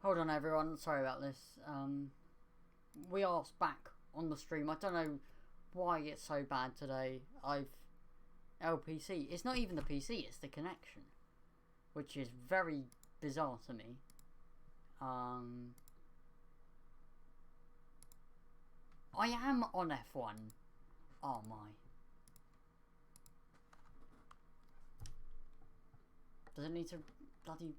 Hold on everyone, sorry about this. We are back on the stream. I don't know why it's so bad today. LPC. It's not even the PC, it's the connection. Which is very bizarre to me. I am on F1. Oh my. Does it need to bloody...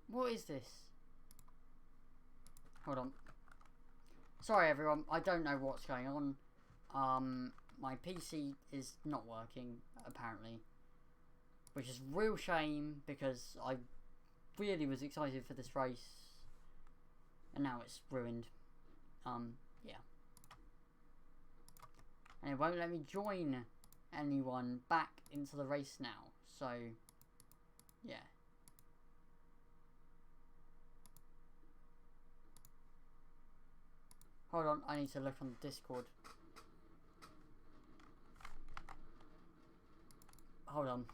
What is this? Hold on. Sorry everyone, I don't know what's going on. My PC is not working, apparently. Which is a real shame, because I really was excited for this race. And now it's ruined. Yeah. And it won't let me join anyone back into the race now. So, yeah. Hold on, I need to look on Discord. Hold on.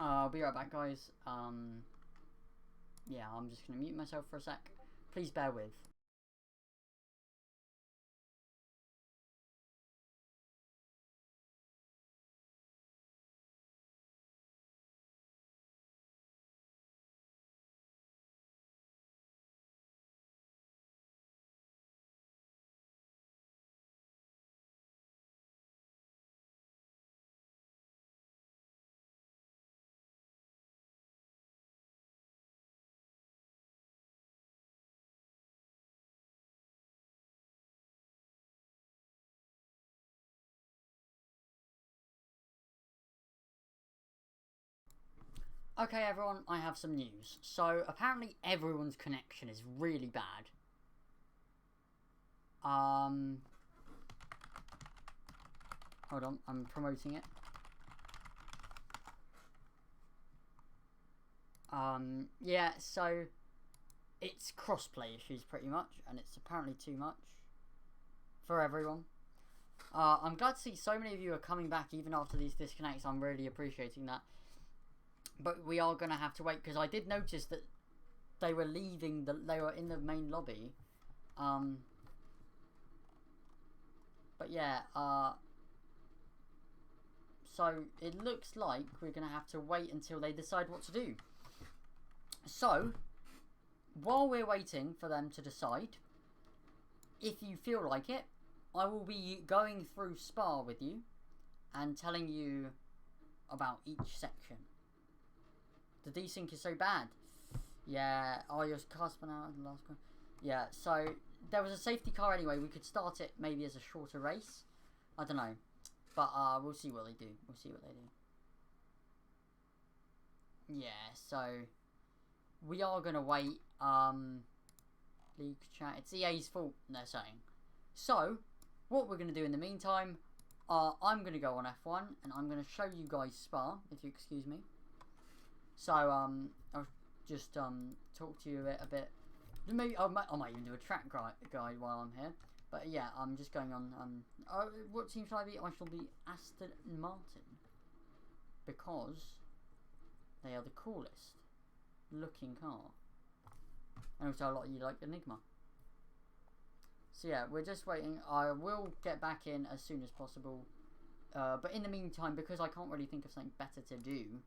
I'll be right back, guys. Yeah, I'm just gonna mute myself for a sec. Please bear with. Okay everyone, I have some news. So apparently everyone's connection is really bad. Hold on, I'm promoting it. Yeah, so it's crossplay issues pretty much, and it's apparently too much for everyone. I'm glad to see so many of you are coming back even after these disconnects. I'm really appreciating that. But we are going to have to wait, because I did notice that they were leaving, they were in the main lobby. But yeah, so it looks like we're going to have to wait until they decide what to do. So, while we're waiting for them to decide, if you feel like it, I will be going through Spa with you and telling you about each section. The desync is so bad. Yeah, oh, your car's been out in the last one. Yeah, so there was a safety car anyway. We could start it maybe as a shorter race. I don't know. But we'll see what they do. We'll see what they do. Yeah, so we are going to wait. League chat. It's EA's fault, they're saying. So, what we're going to do in the meantime, I'm going to go on F1 and I'm going to show you guys Spa, if you excuse me. So, I'll just talk to you a bit. Maybe I might even do a track guide while I'm here. But yeah, I'm just going on. What team shall I be? I shall be Aston Martin, because they are the coolest looking car, and also a lot of you like Enigma. So yeah, we're just waiting. I will get back in as soon as possible. But in the meantime, because I can't really think of something better to do,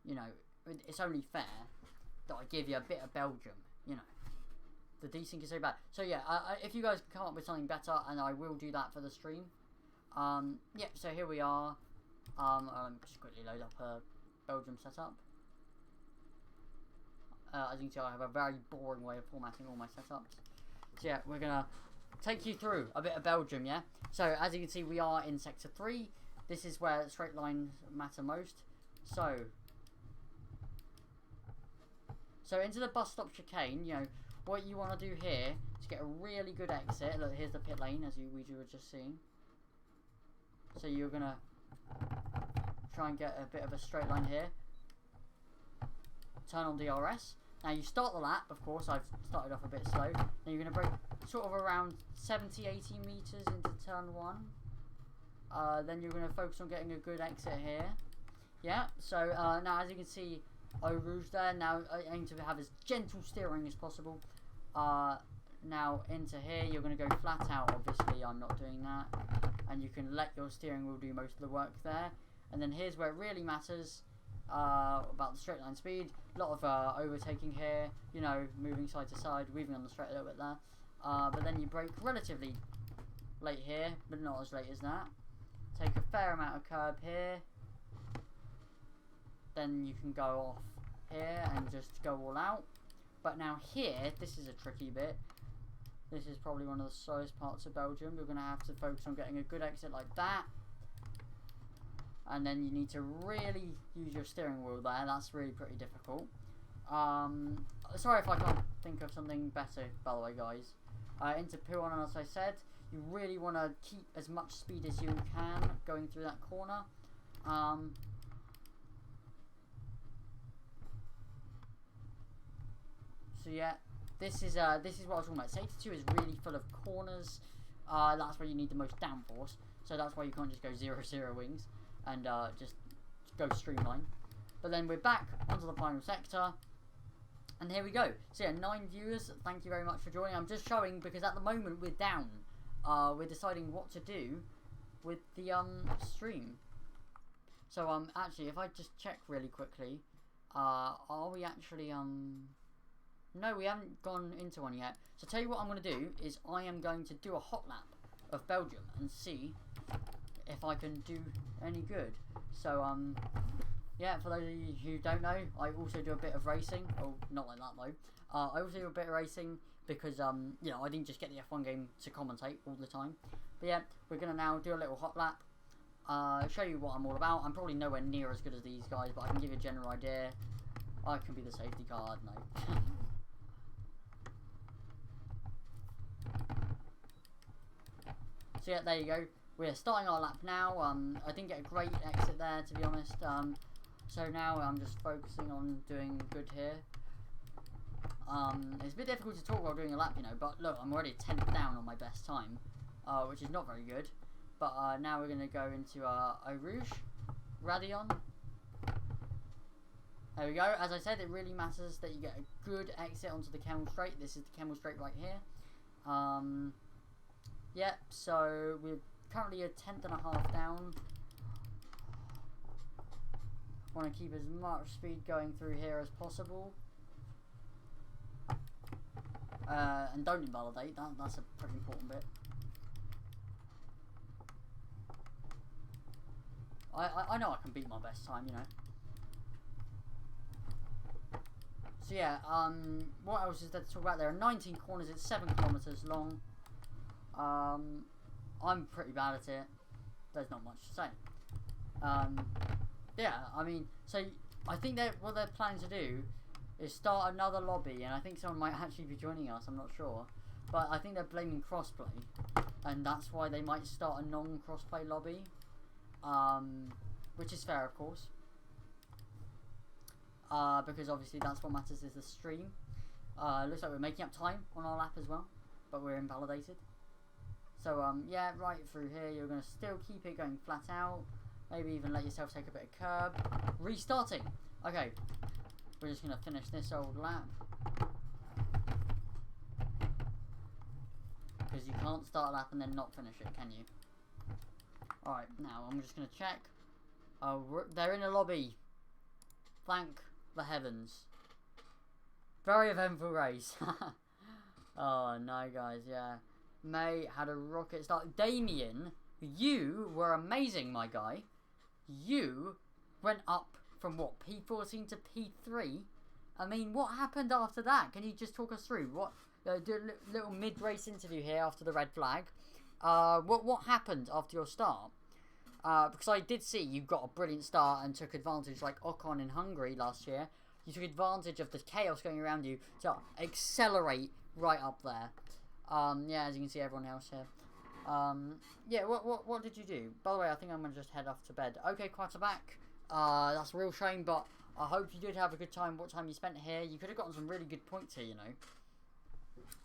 you know, it's only fair that I give you a bit of Belgium, you know. The desync is so bad. So yeah, if you guys come up with something better, and I will do that for the stream. Yeah, so here we are. Just quickly load up a Belgium setup. As you can see, I have a very boring way of formatting all my setups. So yeah, we're gonna take you through a bit of Belgium, yeah? So as you can see, we are in Sector 3. This is where straight lines matter most. So into the bus stop chicane, you know, what you want to do here is get a really good exit. Look, here's the pit lane, as we were just seeing. So you're going to try and get a bit of a straight line here. Turn on DRS. Now you start the lap, of course, I've started off a bit slow. Now you're going to brake sort of around 70, 80 metres into turn 1. Then you're going to focus on getting a good exit here. Yeah, so now as you can see, Eau Rouge there. Now I aim to have as gentle steering as possible. Now into here, you're going to go flat out. Obviously, I'm not doing that. And you can let your steering wheel do most of the work there. And then here's where it really matters. About the straight line speed, a lot of overtaking here, you know, moving side to side, weaving on the straight a little bit there, but then you brake relatively late here, but not as late as that. Take a fair amount of curb here, then you can go off here and just go all out. But now here, this is a tricky bit. This is probably one of the slowest parts of Belgium. You're going to have to focus on getting a good exit like that. And then you need to really use your steering wheel there. That's really pretty difficult. Sorry if I can't think of something better, by the way, guys. Into P1, as I said, you really want to keep as much speed as you can going through that corner. So yeah, this is what I was talking about. Sector 2 is really full of corners. That's where you need the most downforce. So that's why you can't just go 0-0 wings and just go streamline. But then we're back onto the final sector, and here we go. So yeah, 9 viewers, thank you very much for joining. I'm just showing because at the moment we're down. We're deciding what to do with the stream. So actually, if I just check really quickly, are we actually no, we haven't gone into one yet. So tell you what I'm going to do is I am going to do a hot lap of Belgium and see if I can do any good. So yeah, for those of you who don't know, I also do a bit of racing. Oh, not like that though. I also do a bit of racing because you know, I didn't just get the F1 game to commentate all the time. But yeah, we're gonna now do a little hot lap, show you what I'm all about. I'm probably nowhere near as good as these guys, but I can give you a general idea. I can be the safety car, I don't know. So yeah, there you go. We're starting our lap now. I didn't get a great exit there, to be honest. So now I'm just focusing on doing good here. It's a bit difficult to talk while doing a lap, you know, but look, I'm already 10th down on my best time, which is not very good. But now we're going to go into Eau Rouge, Radion. There we go. As I said, it really matters that you get a good exit onto the Camel Straight. This is the Camel Straight right here. Yep, so we're currently a 10.5 down. Want to keep as much speed going through here as possible. And don't invalidate, that's a pretty important bit. I know I can beat my best time, you know. So yeah, what else is there to talk about? There are 19 corners, it's 7 kilometers long. I'm pretty bad at it. There's not much to say. Yeah, I mean, so I think that what they're planning to do is start another lobby, and I think someone might actually be joining us, I'm not sure. But I think they're blaming crossplay, and that's why they might start a non-crossplay lobby. Which is fair, of course. Because obviously that's what matters is the stream. Looks like we're making up time on our lap as well, but we're invalidated. So yeah, right through here you're going to still keep it going flat out. Maybe even let yourself take a bit of curb. Restarting. Okay, we're just going to finish this old lap. Because you can't start a lap and then not finish it, can you? Alright, now I'm just going to check. Oh, they're in a lobby. Thank the heavens. Very eventful race. Oh no, guys, yeah. May had a rocket start. Damien, you were amazing, my guy. You went up from what, P14 to P3? I mean, what happened after that? Can you just talk us through what? Do a little mid-race interview here after the red flag. What happened after your start? Because I did see you got a brilliant start and took advantage, like Ocon in Hungary last year. You took advantage of the chaos going around you to accelerate right up there. Yeah, as you can see, everyone else here. Yeah, what did you do? By the way, I think I'm gonna just head off to bed. Okay, Quarterback. That's a real shame, but I hope you did have a good time. What time you spent here? You could have gotten some really good points here, you know.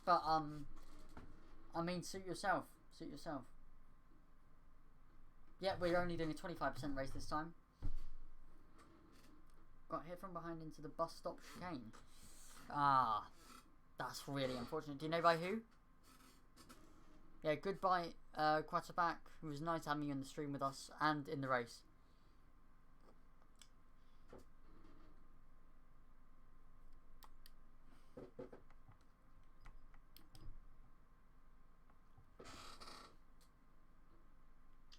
But I mean, suit yourself. Suit yourself. Yeah, we're only doing a 25% race this time. Got hit from behind into the bus stop chicane. Ah, that's really unfortunate. Do you know by who? Yeah, goodbye, Quarterback. It was nice having you in the stream with us and in the race.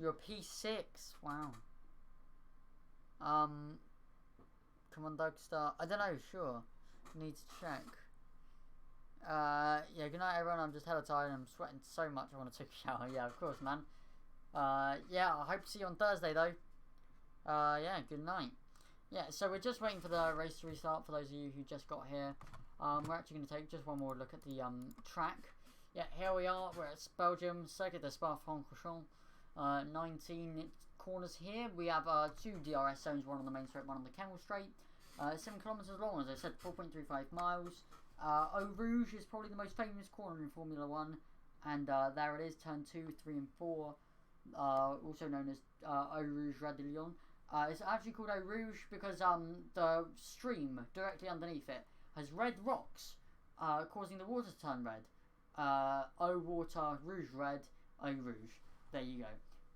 You're P6. Wow. Come on, Dougstar. I don't know. Sure. Need to check. Yeah. Good night, everyone. I'm just hella tired. I'm sweating so much. I want to take a shower. Yeah, of course, man. Yeah. I hope to see you on Thursday, though. Yeah. Good night. Yeah. So we're just waiting for the race to restart. For those of you who just got here, we're actually going to take just one more look at the track. Yeah. Here we are. We're at Belgium, Circuit de Spa-Francorchamps. 19 corners here. We have 2 DRS zones, one on the main straight, one on the Kemmel straight. 7 kilometers long, as I said, 4.35 miles. Eau Rouge is probably the most famous corner in Formula 1, and there it is, turn 2, 3 and 4, also known as Eau Rouge Radillon. It's actually called Eau Rouge because the stream directly underneath it has red rocks, causing the water to turn red. Eau Water, Rouge Red, Eau Rouge. There you go.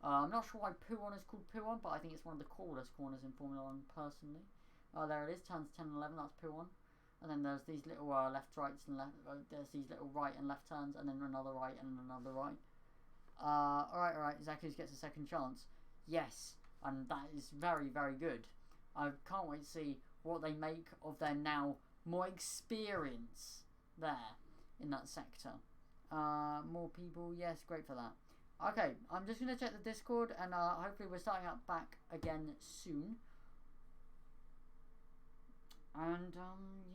I'm not sure why Pouon is called Pouon, but I think it's one of the coolest corners in Formula 1 personally. There it is, turns 10 and 11, that's Pouon. And then there's these little left rights and left, there's these little right and left turns, and then another right and another right. Alright, Zacchaeus gets a second chance. Yes, and that is very, very good. I can't wait to see what they make of their now more experience there in that sector. More people, yes, great for that. Okay, I'm just going to check the Discord, and hopefully we're starting up back again soon. And,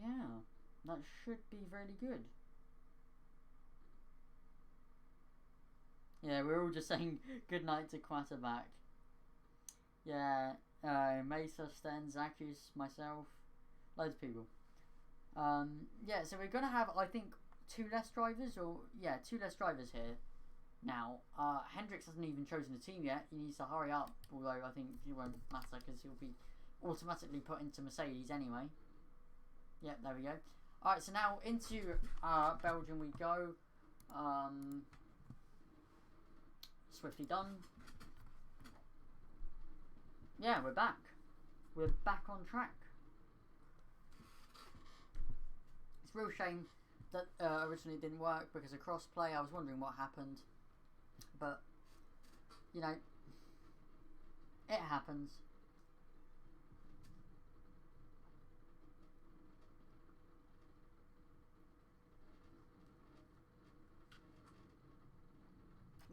yeah, that should be really good. Yeah, we're all just saying good night to Quarterback. Yeah, Mesa, Sten, Zacchaeus, myself, loads of people. Yeah, so we're going to have, I think, 2 less drivers, or, yeah, 2 less drivers here. Now, Hendricks hasn't even chosen a team yet. He needs to hurry up, although I think it won't matter because he'll be automatically put into Mercedes anyway. Yep, there we go. Alright, so now into Belgium we go. Swiftly done. Yeah, we're back. We're back on track. It's a real shame that originally didn't work because of crossplay. I was wondering what happened. But, you know, it happens.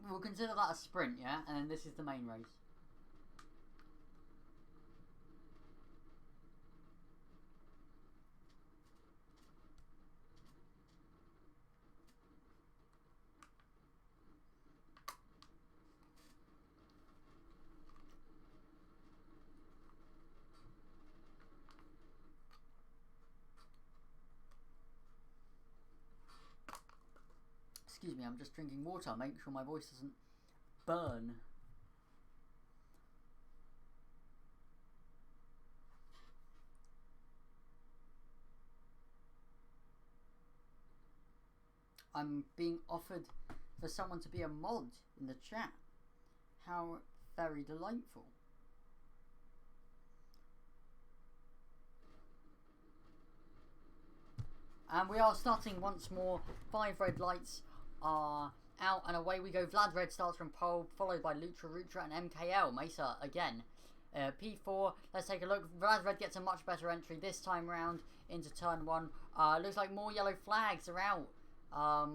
We'll consider that a sprint, yeah? And then this is the main race. Excuse me, I'm just drinking water, make sure my voice doesn't burn. I'm being offered for someone to be a mod in the chat. How very delightful. And we are starting once more. 5 red lights are out and away we go. Vlad Red starts from pole, followed by Lucha Rutra and MKL. Mesa again. P4, let's take a look. Vlad Red gets a much better entry this time round into turn 1. Looks like more yellow flags are out.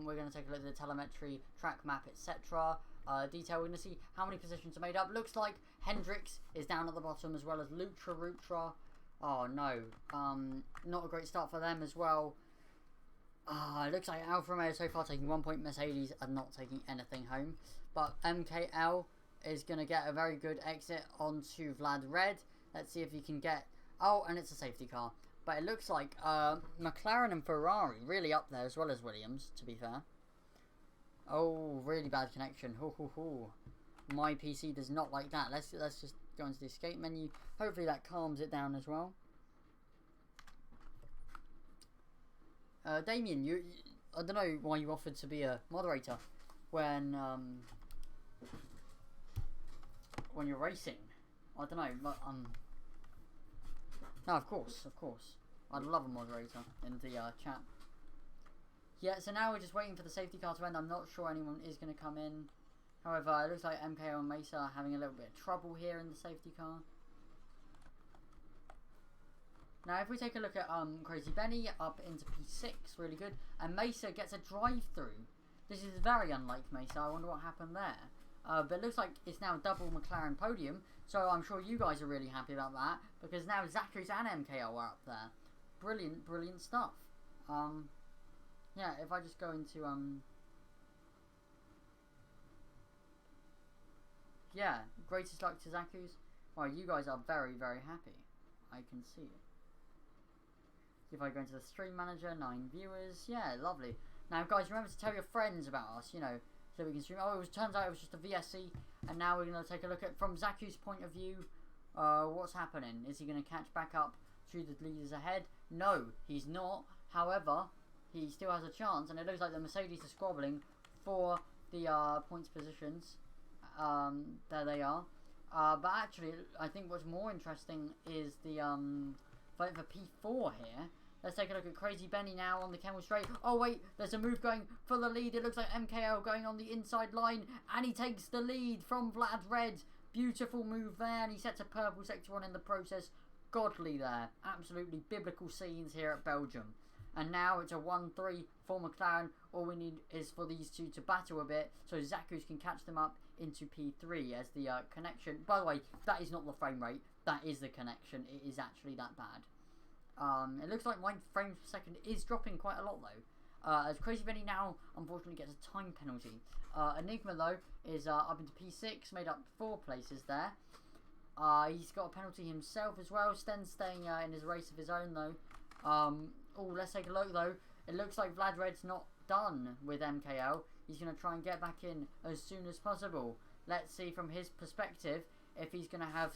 We're going to take a look at the telemetry, track map, etc. Detail, we're going to see how many positions are made up. Looks like Hendricks is down at the bottom as well as Lucha Rutra. Oh no, not a great start for them as well. It looks like Alfa Romeo so far taking 1 point. Mercedes are not taking anything home. But MKL is going to get a very good exit onto Vlad Red. Let's see if he can get Oh, and it's a safety car. But it looks like McLaren and Ferrari really up there as well as Williams, to be fair. Oh, really bad connection. Ho, ho, ho. My PC does not like that. Let's just go into the escape menu. Hopefully that calms it down as well. Damien, I don't know why you offered to be a moderator when you're racing. I don't know, but no, of course, I'd love a moderator in the chat. Yeah, so now we're just waiting for the safety car to end. I'm not sure anyone is going to come in. However, it looks like MKO and Mesa are having a little bit of trouble here in the safety car. Now, if we take a look at Crazy Benny up into P6, really good. And Mesa gets a drive-through. This is very unlike Mesa. I wonder what happened there. But it looks like it's now double McLaren podium. So I'm sure you guys are really happy about that. Because now Zakrus and MKO are up there. Brilliant, brilliant stuff. Yeah, if I just go into... yeah, greatest luck to Zakrus. Oh, you guys are very, very happy. I can see it. If I go into the stream manager, 9 viewers. Yeah, lovely. Now, guys, remember to tell your friends about us, you know, so we can stream. Oh, turns out it was just a VSC. And now we're going to take a look at, from Zakrus' point of view, what's happening. Is he going to catch back up to the leaders ahead? No, he's not. However, he still has a chance. And it looks like the Mercedes are squabbling for the points positions. There they are. But actually, I think what's more interesting is the fight for P4 here. Let's take a look at Crazy Benny now on the Kemmel Straight. Oh wait, there's a move going for the lead. It looks like MKO going on the inside line, and he takes the lead from Vlad Red. Beautiful move there, and he sets a purple sector on in the process. Godly there. Absolutely biblical scenes here at Belgium. And now it's a 1-3 for McLaren. All we need is for these two to battle a bit, so Zakrus can catch them up into P3 as the connection. By the way, that is not the frame rate. That is the connection. It is actually that bad. It looks like my frames per second is dropping quite a lot though. As Crazy Benny now unfortunately gets a time penalty. Enigma though is up into P6, made up 4 places there. He's got a penalty himself as well. Sten's staying in his race of his own though. Oh, let's take a look though. It looks like Vlad Red's not done with MKO. He's going to try and get back in as soon as possible. Let's see from his perspective if he's going to have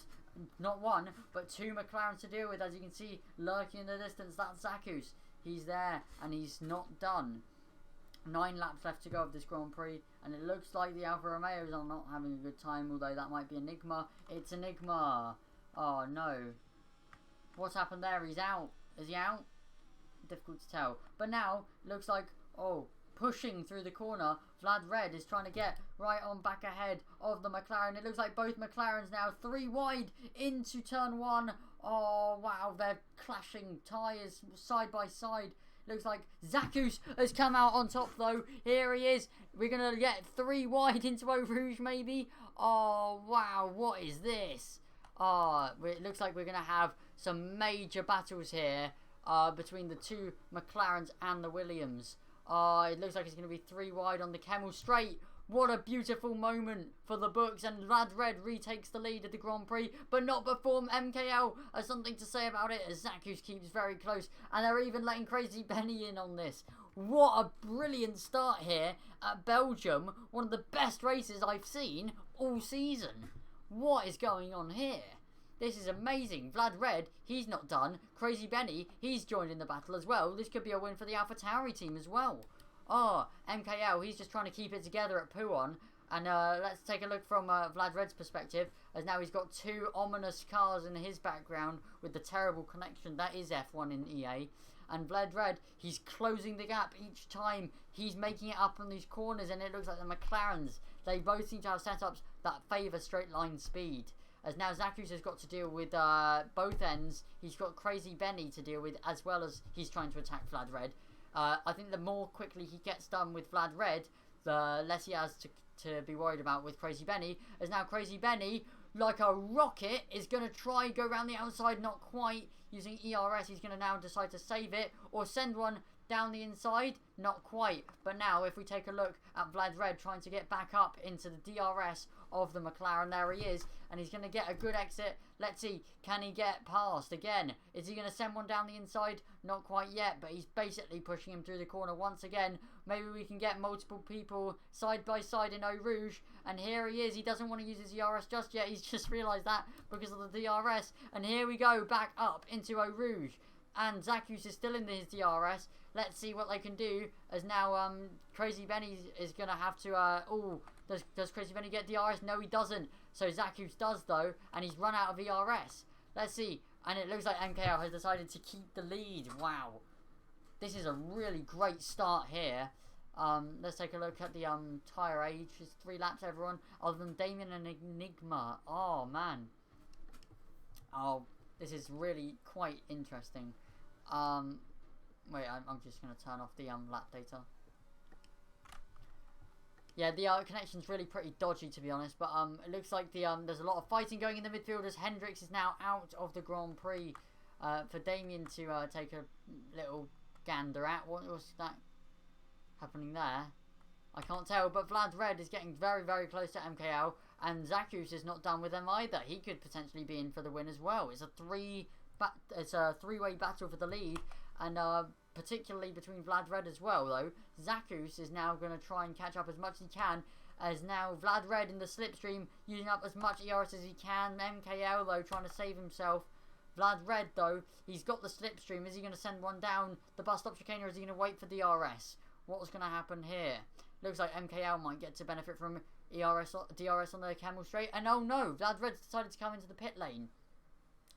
not 1 but 2 McLarens to deal with. As you can see lurking in the distance, that's Zakrus. He's there and he's not done. 9 laps left to go of this Grand Prix, and it looks like the Alfa Romeos are not having a good time, although that might be Enigma. It's Enigma. Oh no. What's happened there? He's out. Is he out? Difficult to tell. But now, looks like, oh, pushing through the corner, Vlad Red is trying to get right on back ahead of the McLaren. It looks like both McLarens now 3 wide into turn 1. Oh, wow, they're clashing tyres side by side. Looks like Zakrus has come out on top though. Here he is. We're going to get 3 wide into Eau Rouge maybe. Oh, wow, what is this? Oh, it looks like we're going to have some major battles here between the 2 McLarens and the Williams. It looks like it's going to be 3 wide on the Kemmel Straight. What a beautiful moment for the books, and Vlad Red retakes the lead at the Grand Prix, but not before MKL has something to say about it, as Zakrus keeps very close, and they're even letting Crazy Benny in on this. What a brilliant start here at Belgium, one of the best races I've seen all season. What is going on here? This is amazing. Vlad Red, he's not done. Crazy Benny, he's joined in the battle as well. This could be a win for the AlphaTauri team as well. Oh, MKL, he's just trying to keep it together at Pouhon. And let's take a look from Vlad Red's perspective, as now he's got 2 ominous cars in his background with the terrible connection. That is F1 in EA. And Vlad Red, he's closing the gap each time. He's making it up on these corners, and it looks like the McLarens, they both seem to have setups that favour straight line speed. As now Zakrus has got to deal with both ends. He's got Crazy Benny to deal with, as well as he's trying to attack Vlad Red. I think the more quickly he gets done with Vlad Red, the less he has to be worried about with Crazy Benny. As now Crazy Benny, like a rocket, is going to try and go around the outside. Not quite. Using ERS, he's going to now decide to save it or send one down the inside. Not quite. But now, if we take a look at Vlad Red trying to get back up into the DRS of the McLaren. There he is, and he's going to get a good exit. Let's see, can he get past again? Is he going to send one down the inside? Not quite yet, but he's basically pushing him through the corner once again. Maybe we can get multiple people side by side in Eau Rouge, and here he is. He doesn't want to use his DRS just yet. He's just realised that because of the DRS, and here we go, back up into Eau Rouge. And Zacus is still in his DRS. Let's see what they can do. As now, Crazy Benny is going to have to... does Crazy Benny get DRS? No, he doesn't. So Zacus does, though. And he's run out of ERS. Let's see. And it looks like MKL has decided to keep the lead. Wow. This is a really great start here. Let's take a look at the tyre age. It's 3 laps, everyone. Other than Damien and Enigma. Oh, man. Oh, this is really quite interesting. Wait, I'm just going to turn off the lap data. Yeah, the connection's really pretty dodgy, to be honest. But it looks like there's a lot of fighting going in the midfield as Hendricks is now out of the Grand Prix for Damien to take a little gander at. What's that happening there? I can't tell, but Vlad Red is getting very, very close to MKL, and Zacus is not done with them either. He could potentially be in for the win as well. It's a three-way battle for the lead, and particularly between Vlad Red as well, though. Zacus is now going to try and catch up as much as he can, as now Vlad Red in the slipstream, using up as much ERS as he can. MKL, though, trying to save himself. Vlad Red, though, he's got the slipstream. Is he going to send one down the bus stop chicane, or is he going to wait for DRS? What's going to happen here? Looks like MKL might get to benefit from DRS on the Camel Straight. And oh no, Vlad Red's decided to come into the pit lane.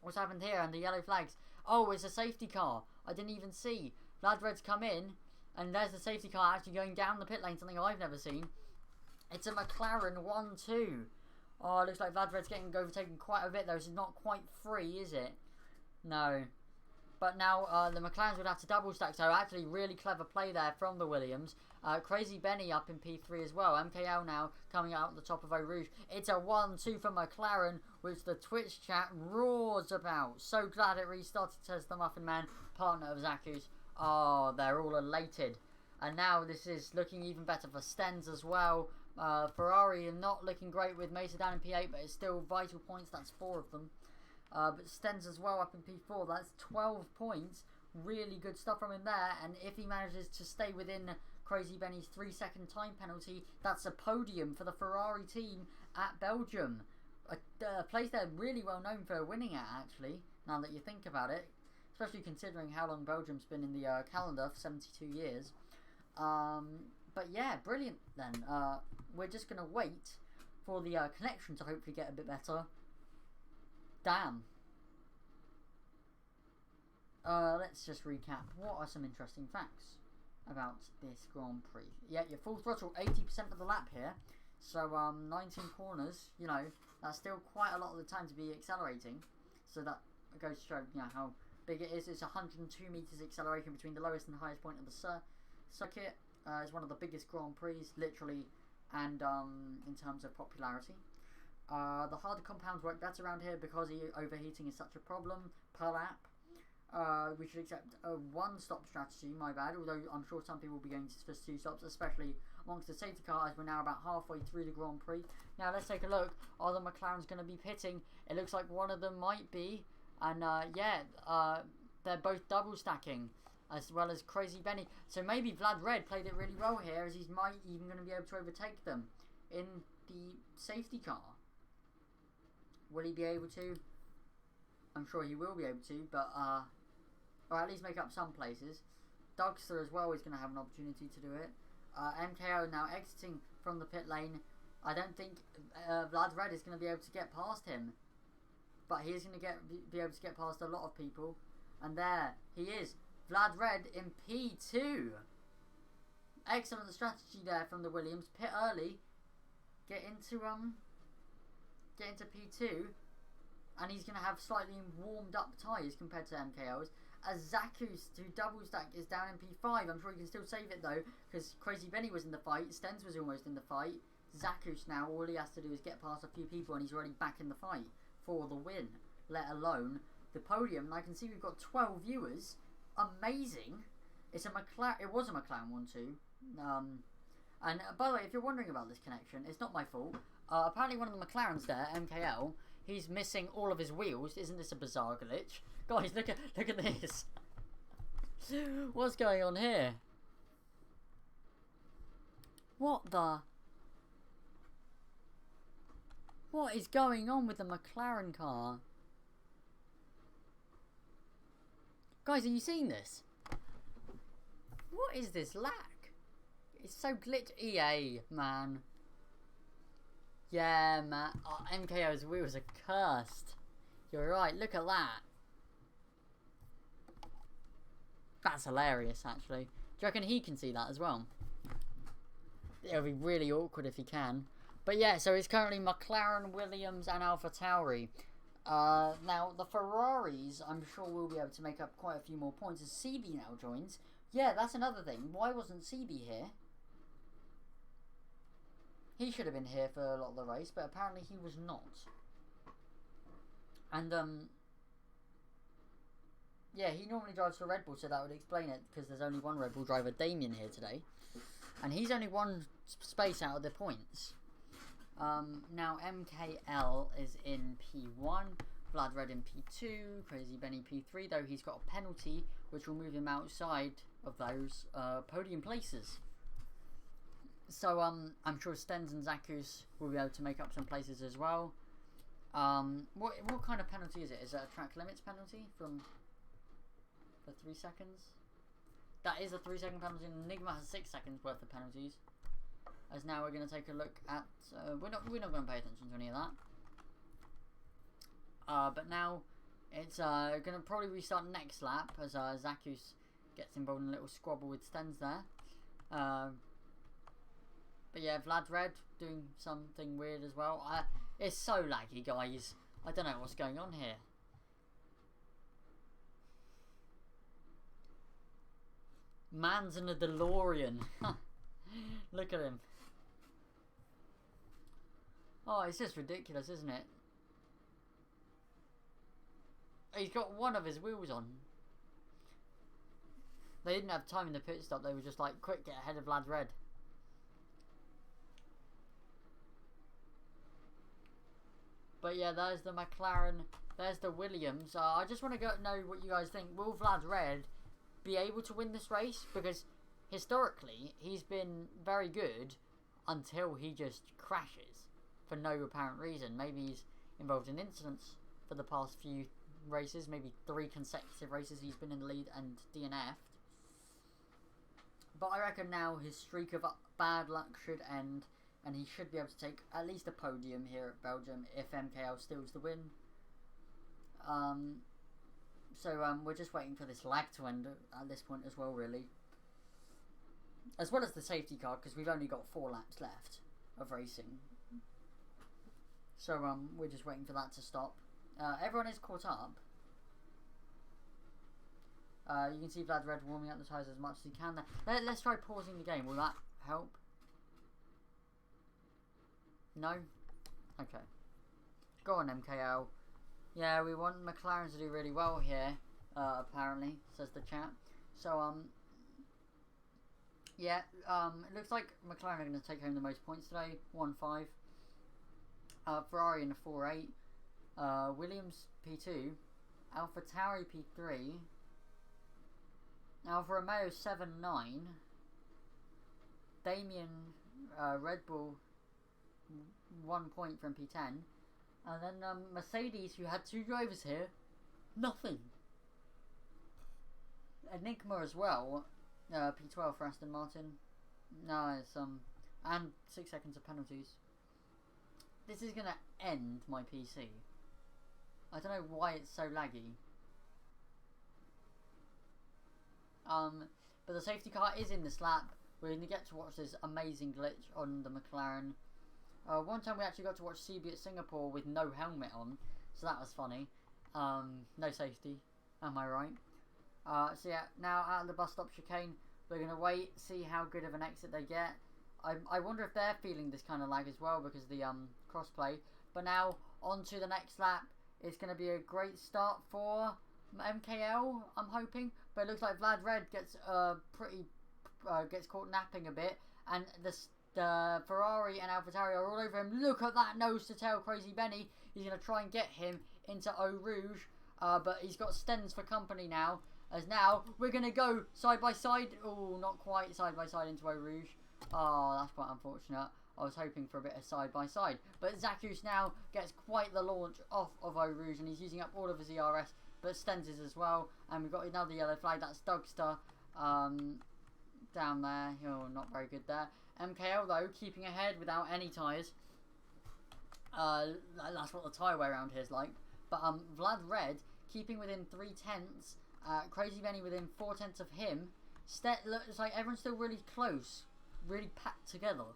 What's happened here? And the yellow flags. Oh, it's a safety car. I didn't even see. Vlad Red's come in, and there's the safety car actually going down the pit lane, something I've never seen. It's a McLaren 1-2. Oh, it looks like Vlad Red's getting overtaken quite a bit, though. It's not quite free, is it? No. But now the McLarens would have to double stack, so actually really clever play there from the Williams. Crazy Benny up in P3 as well. MKL now coming out the top of Eau Rouge. It's a 1-2 for McLaren, which the Twitch chat roars about. So glad it restarted, says the Muffin Man, partner of Zacus. Oh, they're all elated. And now this is looking even better for Stenz as well. Ferrari are not looking great with Mesa down in P8, but it's still vital points. That's 4 of them. But Stenz as well up in P4. That's 12 points. Really good stuff from him there. And if he manages to stay within Crazy Benny's 3-second time penalty, that's a podium for the Ferrari team at Belgium. A place they're really well known for winning at, actually, now that you think about it. Especially considering how long Belgium's been in the calendar for 72 years. But yeah, brilliant then. We're just going to wait for the connection to hopefully get a bit better. Damn. Let's just recap. What are some interesting facts about this Grand Prix? Yeah, you're full throttle 80% of the lap here. So 19 corners, you know, that's still quite a lot of the time to be accelerating. So that goes to show, you know, how big it is. It's 102 meters acceleration between the lowest and the highest point of the circuit. It's one of the biggest Grand Prix, literally, and in terms of popularity. The harder compounds work better around here because overheating is such a problem per lap. We should accept a one-stop strategy, my bad, although I'm sure some people will be going for 2 stops, especially amongst the safety car, as we're now about halfway through the Grand Prix. Now let's take a look. Are the McLarens going to be pitting? It looks like one of them might be, and they're both double stacking, as well as Crazy Benny. So maybe Vlad Red played it really well here, as he's might even going to be able to overtake them in the safety car. Will he be able to? I'm sure he will be able to, but or at least make up some places. Dougster as well is going to have an opportunity to do it. MKO now exiting from the pit lane. I don't think Vlad Red is going to be able to get past him, but he is going to be able to get past a lot of people. And there he is, Vlad Red in P2. Excellent strategy there from the Williams. Pit early, get into P2, and he's going to have slightly warmed up tyres compared to MKO's. As Zacus, who double stack, is down in P5. I'm sure he can still save it though, because Crazy Benny was in the fight, Stenz was almost in the fight. Zacus now, all he has to do is get past a few people and he's already back in the fight for the win, let alone the podium. And I can see we've got 12 viewers. Amazing. It's a McLaren. It was a McLaren 1-2. And by the way, if you're wondering about this connection, it's not my fault. apparently one of the McLarens there, MKL, he's missing all of his wheels. Isn't this a bizarre glitch? Guys, look at this. What's going on here? What is going on with the McLaren car? Guys, are you seeing this? What is this lag? It's so glitch. EA, man. Yeah, man. Oh, MKO's wheels are cursed. You're right, look at that. That's hilarious, actually. Do you reckon he can see that as well? It'll be really awkward if he can. But yeah, so it's currently McLaren, Williams and AlphaTauri. Now, the Ferraris, I'm sure we'll be able to make up quite a few more points as CB now joins. Yeah, that's another thing. Why wasn't CB here? He should have been here for a lot of the race, but apparently he was not. And, yeah, he normally drives for Red Bull, so that would explain it, because there's only one Red Bull driver, Damien, here today. And he's only one space out of the points. Now MKL is in P1, Vlad Red in P2, Crazy Benny P3, though he's got a penalty, which will move him outside of those podium places. So I'm sure Stens and Zakus will be able to make up some places as well. What kind of penalty is it? Is it a track limits penalty from the 3 seconds? That is a 3-second penalty, and Enigma has 6 seconds worth of penalties. As now we're going to take a look at... we're not going to pay attention to any of that. But now it's going to probably restart next lap as Zakus gets involved in a little squabble with Stens there. But yeah, Vlad Red doing something weird as well. It's so laggy, guys. I don't know what's going on here. Man's in a DeLorean. Look at him. Oh, it's just ridiculous, isn't it? He's got one of his wheels on. They didn't have time in the pit stop. They were just like, quick, get ahead of Vlad Red. But yeah, there's the McLaren. There's the Williams. I just want to know what you guys think. Will Vlad Red be able to win this race? Because historically, he's been very good until he just crashes for no apparent reason. Maybe he's involved in incidents for the past few races. Maybe 3 consecutive races he's been in the lead and DNF'd. But I reckon now his streak of bad luck should end, and he should be able to take at least a podium here at Belgium if MKL steals the win. So we're just waiting for this lag to end at this point as well, really. As well as the safety car, because we've only got 4 laps left of racing. So we're just waiting for that to stop. Everyone is caught up. You can see Vlad Red warming up the tyres as much as he can there. Let's try pausing the game. Will that help? No? Okay. Go on, MKL. Yeah, we want McLaren to do really well here, apparently, says the chat. So, yeah, it looks like McLaren are going to take home the most points today, 1-5. Ferrari in a 4-8. Williams P2. AlphaTauri P3. Alfa Romeo 7-9. Damien Red Bull 1 point from P10. And then Mercedes, who had 2 drivers here, nothing. Enigma as well, P12 for Aston Martin. No, it's and 6 seconds of penalties. This is gonna end my PC. I don't know why it's so laggy. But the safety car is in this lap. We're gonna get to watch this amazing glitch on the McLaren. One time we actually got to watch CB at Singapore with no helmet on, so that was funny. No safety, am I right? So yeah, now out of the bus stop chicane, we're going to wait, see how good of an exit they get. I wonder if they're feeling this kind of lag as well because of the crossplay. But now, on to the next lap. It's going to be a great start for MKL, I'm hoping. But it looks like Vlad Red gets gets caught napping a bit, and the The Ferrari and AlphaTauri are all over him. Look at that nose to tail Crazy Benny. He's going to try and get him into Eau Rouge. But he's got Stens for company now. As now, we're going to go side by side. Oh, not quite side by side into Eau Rouge. Oh, that's quite unfortunate. I was hoping for a bit of side by side. But Zacus now gets quite the launch off of Eau Rouge. And he's using up all of his ERS. But Stens is as well. And we've got another yellow flag. That's Dugster. Down there. Oh, not very good there. MKL though, keeping ahead without any tyres. That's what the tyre wear around here is like. But Vlad Red keeping within 0.3. Crazy Benny within 0.4 of him. Looks like everyone's still really close, really packed together.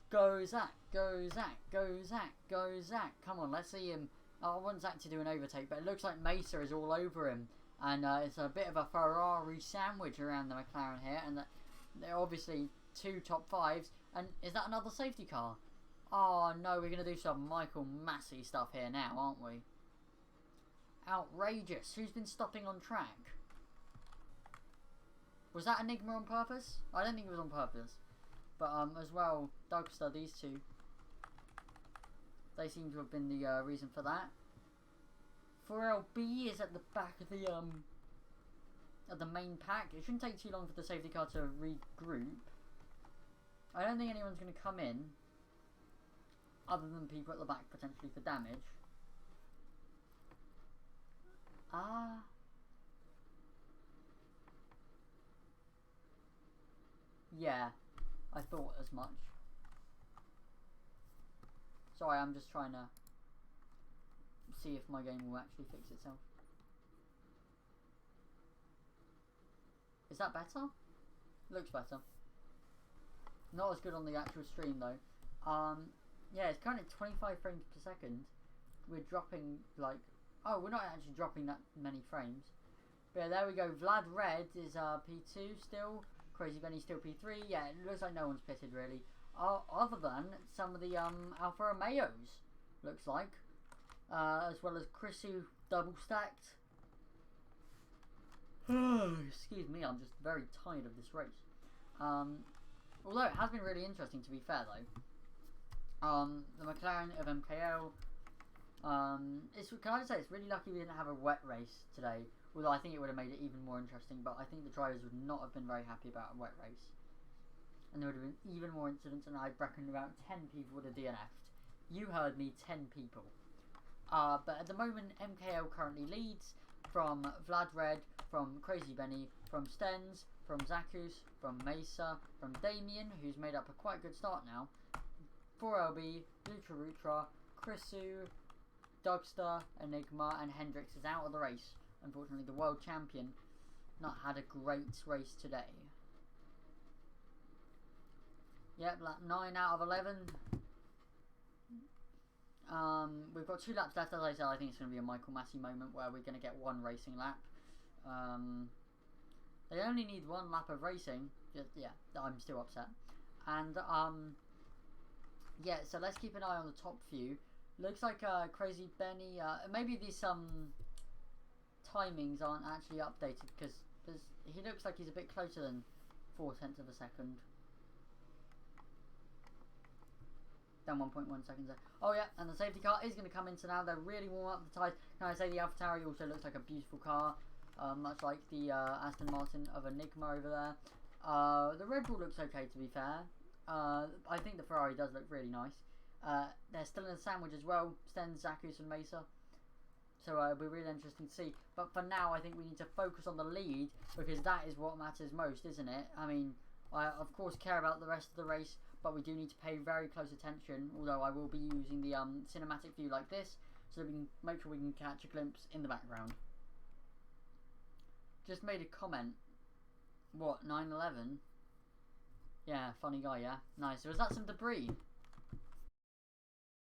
Go Zach, go Zach, go Zach, go Zach. Come on, let's see him. I want Zach to do an overtake, but it looks like Mesa is all over him. And it's a bit of a Ferrari sandwich around the McLaren here. And they're obviously 2 top 5s. And is that another safety car? Oh no, we're going to do some Michael Massey stuff here now, aren't we? Outrageous. Who's been stopping on track? Was that Enigma on purpose? I don't think it was on purpose. But as well, Dugster, these two. They seem to have been the reason for that. 4LB is at the back of the main pack. It shouldn't take too long for the safety car to regroup. I don't think anyone's going to come in other than people at the back potentially for damage. Yeah, I thought as much. Sorry, I'm just trying to see if my game will actually fix itself. Is that better? Looks better. Not as good on the actual stream though. Yeah, it's currently 25 frames per second. We're dropping like... Oh, we're not actually dropping that many frames. But yeah, there we go. Vlad Red is P2 still. Crazy Benny still P3. Yeah, it looks like no one's pitted really. Other than some of the Alfa Romeos, looks like. As well as Chrisu double stacked. Excuse me, I'm just very tired of this race. Although it has been really interesting to be fair though. The McLaren of MKL. Can I just say it's really lucky we didn't have a wet race today. Although I think it would have made it even more interesting, but I think the drivers would not have been very happy about a wet race. And there would have been even more incidents, and I reckon about 10 people would have DNF'd. You heard me, 10 people. But at the moment, MKL currently leads from Vlad Red, from Crazy Benny, from Stens, from Zacus, from Mesa, from Damien, who's made up a quite good start now. 4LB, Lutra, Chrisu, Dugster, Enigma, and Hendrix is out of the race. Unfortunately, the world champion not had a great race today. Yep, 9 out of 11. We've got 2 laps left, as I said. I think it's going to be a Michael Massey moment where we're going to get 1 racing lap. They only need 1 lap of racing. Yeah, I'm still upset. And yeah, so let's keep an eye on the top few. Looks like Crazy Benny. Maybe these timings aren't actually updated because he looks like he's a bit closer than 0.4 of a second. Down 1.1 seconds there. Oh yeah, and the safety car is going to come in, so now they're really warm up the tyres. Can I say the AlphaTauri also looks like a beautiful car, much like the Aston Martin of Enigma over there. The Red Bull looks okay to be fair. I think the Ferrari does look really nice. They're still in a sandwich as well, Stens, Zacus and Mesa. So it'll be really interesting to see. But for now, I think we need to focus on the lead, because that is what matters most, isn't it? I mean, I of course care about the rest of the race, but we do need to pay very close attention, although I will be using the cinematic view like this, so that we can make sure we can catch a glimpse in the background. Just made a comment. What, 9/11? Yeah, funny guy, yeah? Nice. So is that some debris?